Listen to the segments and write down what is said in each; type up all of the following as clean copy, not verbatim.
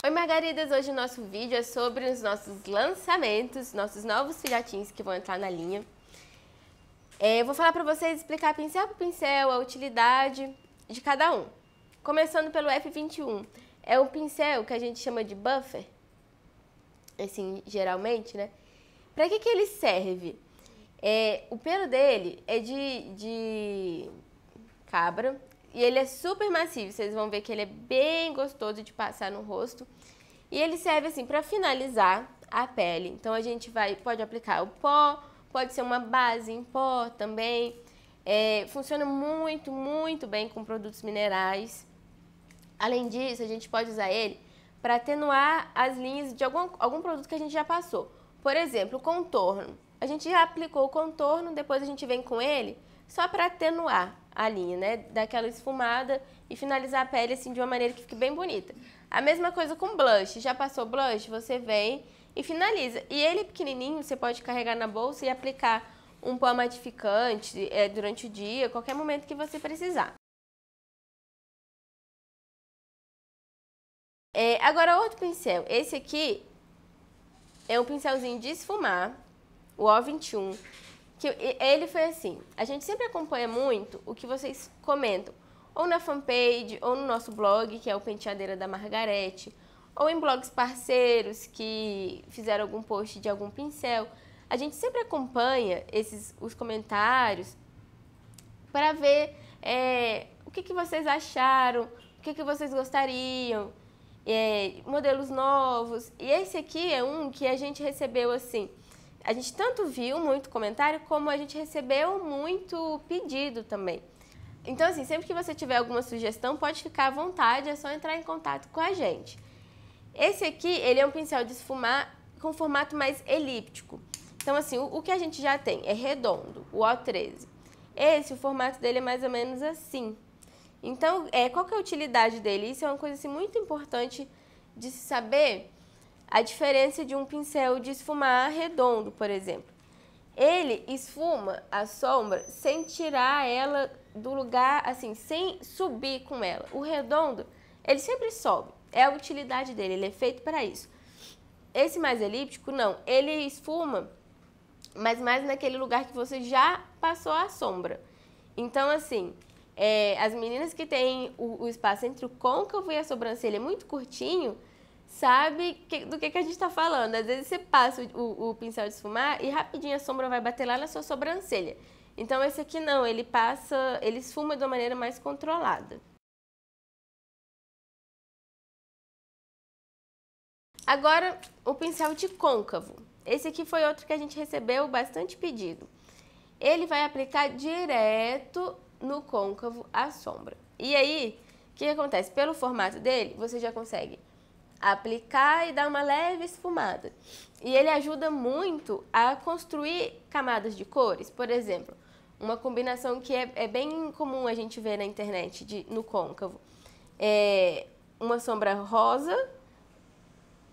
Oi, Margaridas! Hoje o nosso vídeo é sobre os nossos lançamentos, nossos novos filhotinhos que vão entrar na linha. Eu vou falar pra vocês, explicar pincel por pincel, a utilidade de cada um. Começando pelo F21. É um pincel que a gente chama de buffer, assim, geralmente, né? Pra que ele serve? O pelo dele é de cabra e ele é super macio. Vocês vão ver que ele é bem gostoso de passar no rosto. E ele serve assim para finalizar a pele. Então a gente pode aplicar o pó, pode ser uma base em pó também. Funciona muito, muito bem com produtos minerais. Além disso, a gente pode usar ele para atenuar as linhas de algum produto que a gente já passou. Por exemplo, o contorno. A gente já aplicou o contorno, depois a gente vem com ele só para atenuar a linha, né? Dar aquela esfumada e finalizar a pele assim de uma maneira que fique bem bonita. A mesma coisa com blush. Já passou blush, você vem e finaliza. E ele pequenininho, você pode carregar na bolsa e aplicar um pó matificante durante o dia, qualquer momento que você precisar. Agora outro pincel. Esse aqui é um pincelzinho de esfumar, o O21. Que ele foi assim, a gente sempre acompanha muito o que vocês comentam, ou na fanpage, ou no nosso blog, que é o Penteadeira da Margarete, ou em blogs parceiros que fizeram algum post de algum pincel. A gente sempre acompanha os comentários para ver o que vocês acharam, o que vocês gostariam, modelos novos. E esse aqui é um que a gente recebeu assim, a gente tanto viu muito comentário, como a gente recebeu muito pedido também. Então, assim, sempre que você tiver alguma sugestão, pode ficar à vontade, é só entrar em contato com a gente. Esse aqui, ele é um pincel de esfumar com formato mais elíptico. Então, assim, o que a gente já tem é redondo, o O13. O formato dele é mais ou menos assim. Então, qual que é a utilidade dele? Isso é uma coisa assim, muito importante de se saber. A diferença de um pincel de esfumar redondo, por exemplo. Ele esfuma a sombra sem tirar ela do lugar, assim, sem subir com ela. O redondo, ele sempre sobe. É a utilidade dele, ele é feito para isso. Esse mais elíptico, não. Ele esfuma, mas mais naquele lugar que você já passou a sombra. Então, assim, as meninas que têm o espaço entre o côncavo e a sobrancelha muito curtinho, sabe do que a gente está falando. Às vezes você passa o pincel de esfumar e rapidinho a sombra vai bater lá na sua sobrancelha. Então esse aqui não, ele esfuma de uma maneira mais controlada. Agora o pincel de côncavo. Esse aqui foi outro que a gente recebeu bastante pedido. Ele vai aplicar direto no côncavo a sombra. E aí, o que acontece? Pelo formato dele, você já consegue aplicar e dar uma leve esfumada. E ele ajuda muito a construir camadas de cores. Por exemplo, uma combinação que é bem comum a gente ver na internet no côncavo. Uma sombra rosa,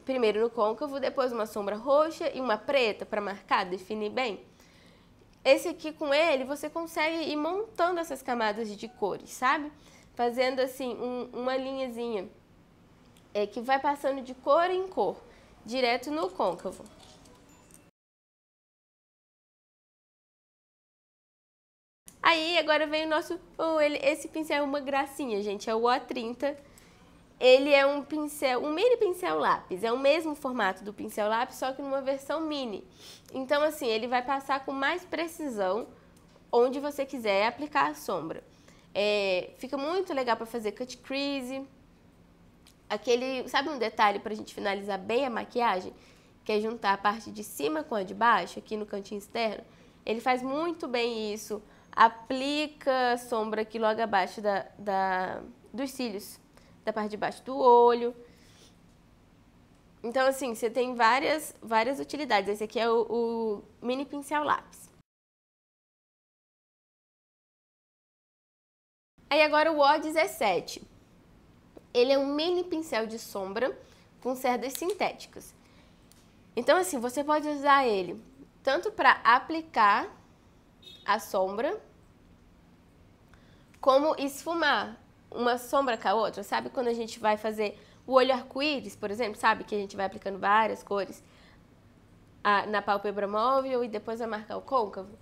primeiro no côncavo, depois uma sombra roxa e uma preta para marcar, definir bem. Esse aqui com ele, você consegue ir montando essas camadas de cores, sabe? Fazendo assim uma linhazinha que vai passando de cor em cor, direto no côncavo. Aí, agora vem o nosso... esse pincel é uma gracinha, gente, é o O30. Ele é um mini pincel lápis, é o mesmo formato do pincel lápis, só que numa versão mini. Então, assim, ele vai passar com mais precisão onde você quiser aplicar a sombra. Fica muito legal para fazer cut crease. Sabe um detalhe para a gente finalizar bem a maquiagem? Que é juntar a parte de cima com a de baixo, aqui no cantinho externo. Ele faz muito bem isso. Aplica a sombra aqui logo abaixo dos cílios, da parte de baixo do olho. Então, assim, você tem várias utilidades. Esse aqui é o mini pincel lápis. Aí agora o O17. Ele é um mini pincel de sombra com cerdas sintéticas. Então, assim, você pode usar ele tanto para aplicar a sombra, como esfumar uma sombra com a outra, sabe? Quando a gente vai fazer o olho arco-íris, por exemplo, sabe? Que a gente vai aplicando várias cores na pálpebra móvel e depois vai marcar o côncavo.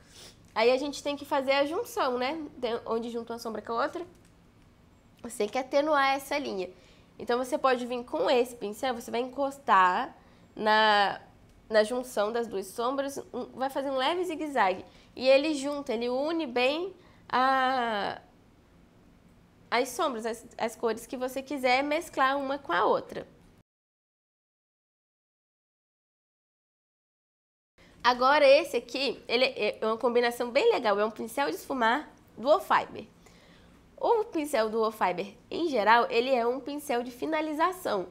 Aí a gente tem que fazer a junção, né? Onde junta uma sombra com a outra. Você tem que atenuar essa linha. Então, você pode vir com esse pincel, você vai encostar na junção das duas sombras, vai fazer um leve zigue-zague. E ele junta, ele une bem as sombras, as cores que você quiser mesclar uma com a outra. Agora esse aqui, ele é uma combinação bem legal, é um pincel de esfumar Duo Fiber. O pincel Duo Fiber, em geral, ele é um pincel de finalização.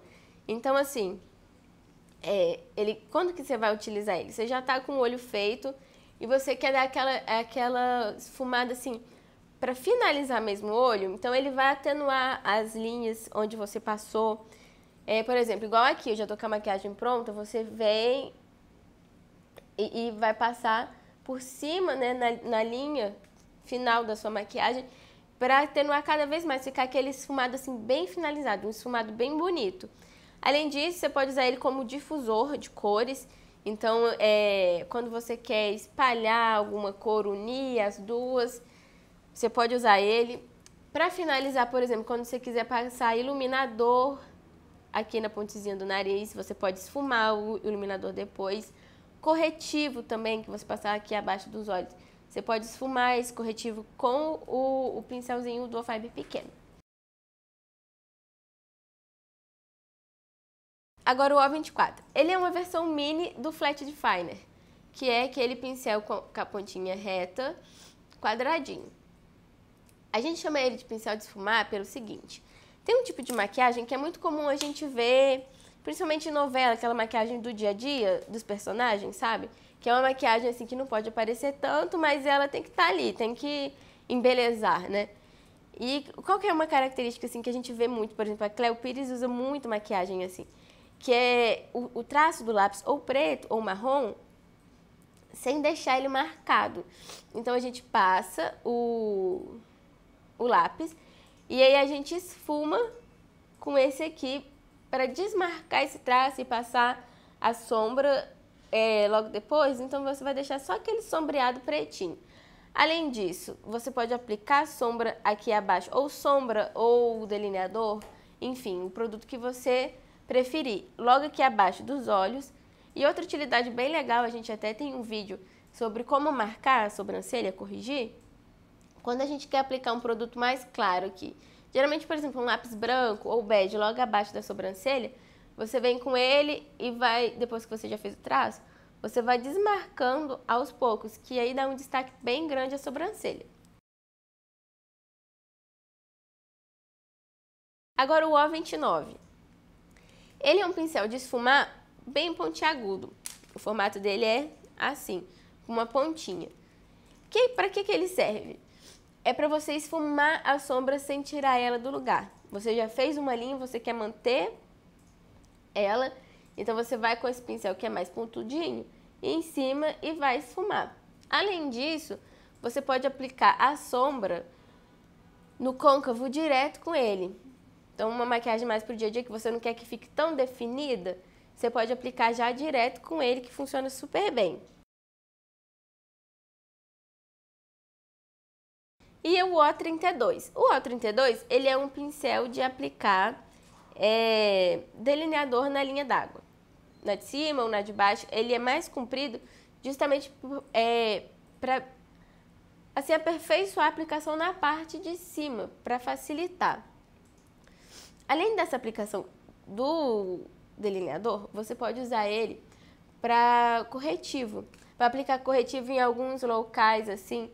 Então, assim, quando que você vai utilizar ele? Você já tá com o olho feito e você quer dar aquela esfumada, assim, para finalizar mesmo o olho. Então, ele vai atenuar as linhas onde você passou. Por exemplo, igual aqui, eu já tô com a maquiagem pronta, você vem e vai passar por cima, né, na linha final da sua maquiagem, para atenuar cada vez mais, ficar aquele esfumado assim bem finalizado, um esfumado bem bonito. Além disso, você pode usar ele como difusor de cores. Então, quando você quer espalhar alguma cor, unir as duas, você pode usar ele. Para finalizar, por exemplo, quando você quiser passar iluminador aqui na pontezinha do nariz, você pode esfumar o iluminador depois. Corretivo também, que você passar aqui abaixo dos olhos. Você pode esfumar esse corretivo com o pincelzinho do Fiber pequeno. Agora o O24. Ele é uma versão mini do Flat Definer, que é aquele pincel com a pontinha reta, quadradinho. A gente chama ele de pincel de esfumar pelo seguinte. Tem um tipo de maquiagem que é muito comum a gente ver, principalmente em novela, aquela maquiagem do dia a dia dos personagens, sabe? Que é uma maquiagem assim que não pode aparecer tanto, mas ela tem que estar ali, tem que embelezar, né? E qual que é uma característica assim que a gente vê muito, por exemplo, a Cleo Pires usa muito maquiagem assim, que é o traço do lápis ou preto ou marrom, sem deixar ele marcado. Então a gente passa o lápis e aí a gente esfuma com esse aqui para desmarcar esse traço e passar a sombra logo depois. Então você vai deixar só aquele sombreado pretinho. Além disso, você pode aplicar sombra aqui abaixo, ou sombra ou delineador, enfim, o produto que você preferir, logo aqui abaixo dos olhos. E outra utilidade bem legal, a gente até tem um vídeo sobre como marcar a sobrancelha, corrigir, quando a gente quer aplicar um produto mais claro aqui. Geralmente, por exemplo, um lápis branco ou bege logo abaixo da sobrancelha, você vem com ele e vai, depois que você já fez o traço, você vai desmarcando aos poucos, que aí dá um destaque bem grande à sobrancelha. Agora o O29. Ele é um pincel de esfumar bem pontiagudo. O formato dele é assim, com uma pontinha. Para que ele serve? É para você esfumar a sombra sem tirar ela do lugar. Você já fez uma linha, você quer manter ela, então você vai com esse pincel que é mais pontudinho em cima e vai esfumar. Além disso, você pode aplicar a sombra no côncavo direto com ele. Então, uma maquiagem mais pro dia a dia que você não quer que fique tão definida, você pode aplicar já direto com ele, que funciona super bem. E o O32. O O32, ele é um pincel de aplicar delineador na linha d'água. Na de cima ou na de baixo, ele é mais comprido justamente para assim, aperfeiçoar a aplicação na parte de cima, para facilitar. Além dessa aplicação do delineador, você pode usar ele para corretivo. Para aplicar corretivo em alguns locais, assim,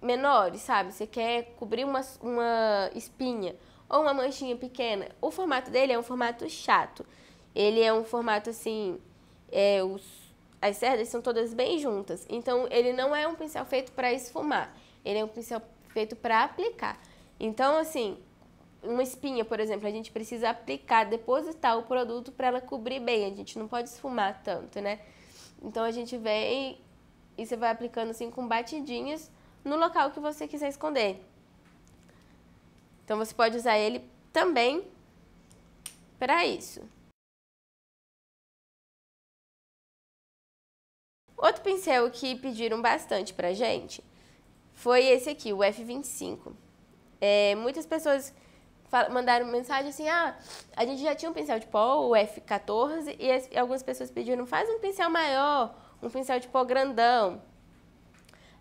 menores, sabe? Você quer cobrir uma espinha ou uma manchinha pequena. O formato dele é um formato chato. Ele é um formato, assim, as cerdas são todas bem juntas. Então, ele não é um pincel feito para esfumar. Ele é um pincel feito para aplicar. Então, assim, uma espinha, por exemplo, a gente precisa aplicar, depositar o produto para ela cobrir bem. A gente não pode esfumar tanto, né? Então, a gente vem e você vai aplicando assim com batidinhas no local que você quiser esconder. Então, você pode usar ele também para isso. Outro pincel que pediram bastante pra gente foi esse aqui, o F25. Muitas pessoas mandaram mensagem assim, a gente já tinha um pincel de pó, o F14, e algumas pessoas pediram, faz um pincel maior, um pincel de pó grandão.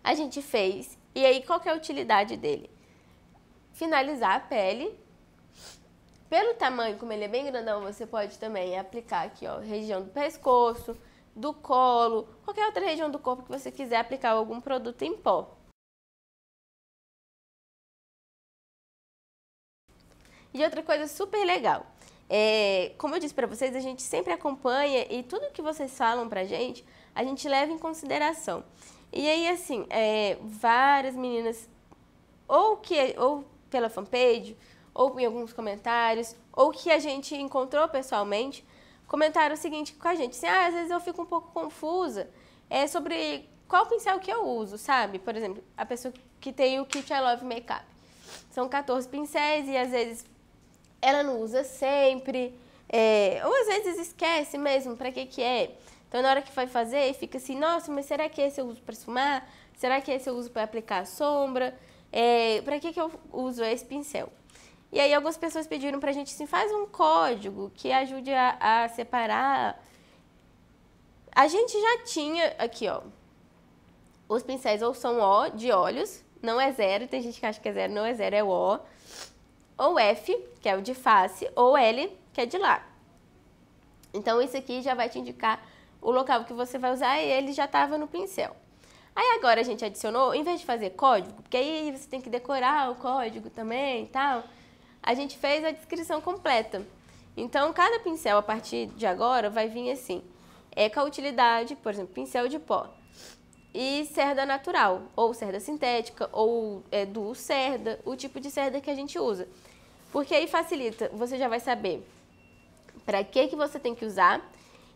A gente fez, e aí qual que é a utilidade dele? Finalizar a pele. Pelo tamanho, como ele é bem grandão, você pode também aplicar aqui, ó, região do pescoço, do colo, qualquer outra região do corpo que você quiser aplicar algum produto em pó. E outra coisa super legal, como eu disse pra vocês, a gente sempre acompanha e tudo que vocês falam pra gente, a gente leva em consideração. E aí, assim, várias meninas, ou pela fanpage, ou em alguns comentários, ou que a gente encontrou pessoalmente, comentaram o seguinte com a gente, assim, às vezes eu fico um pouco confusa sobre qual pincel que eu uso, sabe? Por exemplo, a pessoa que tem o Kit I Love Makeup. São 14 pincéis e às vezes ela não usa sempre, ou às vezes esquece mesmo pra que é. Então, na hora que vai fazer, fica assim, nossa, mas será que esse eu uso pra esfumar? Será que esse eu uso pra aplicar a sombra? Pra que eu uso esse pincel? E aí, algumas pessoas pediram pra gente assim, faz um código que ajude a separar. A gente já tinha aqui, ó, os pincéis ou são O, de olhos, não é 0, tem gente que acha que é 0, não é 0, é o O. Ou F, que é o de face, ou L, que é de lábio. Então, isso aqui já vai te indicar o local que você vai usar e ele já estava no pincel. Aí agora a gente adicionou, em vez de fazer código, porque aí você tem que decorar o código também e tal, a gente fez a descrição completa. Então, cada pincel, a partir de agora, vai vir assim, com a utilidade, por exemplo, pincel de pó, e cerda natural, ou cerda sintética, ou duo cerda, o tipo de cerda que a gente usa. Porque aí facilita, você já vai saber para que você tem que usar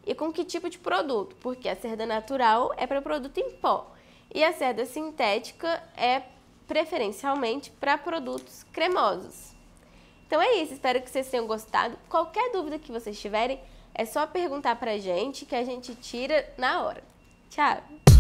e com que tipo de produto, porque a cerda natural é para produto em pó e a cerda sintética é preferencialmente para produtos cremosos. Então é isso, espero que vocês tenham gostado. Qualquer dúvida que vocês tiverem, é só perguntar pra gente que a gente tira na hora. Tchau!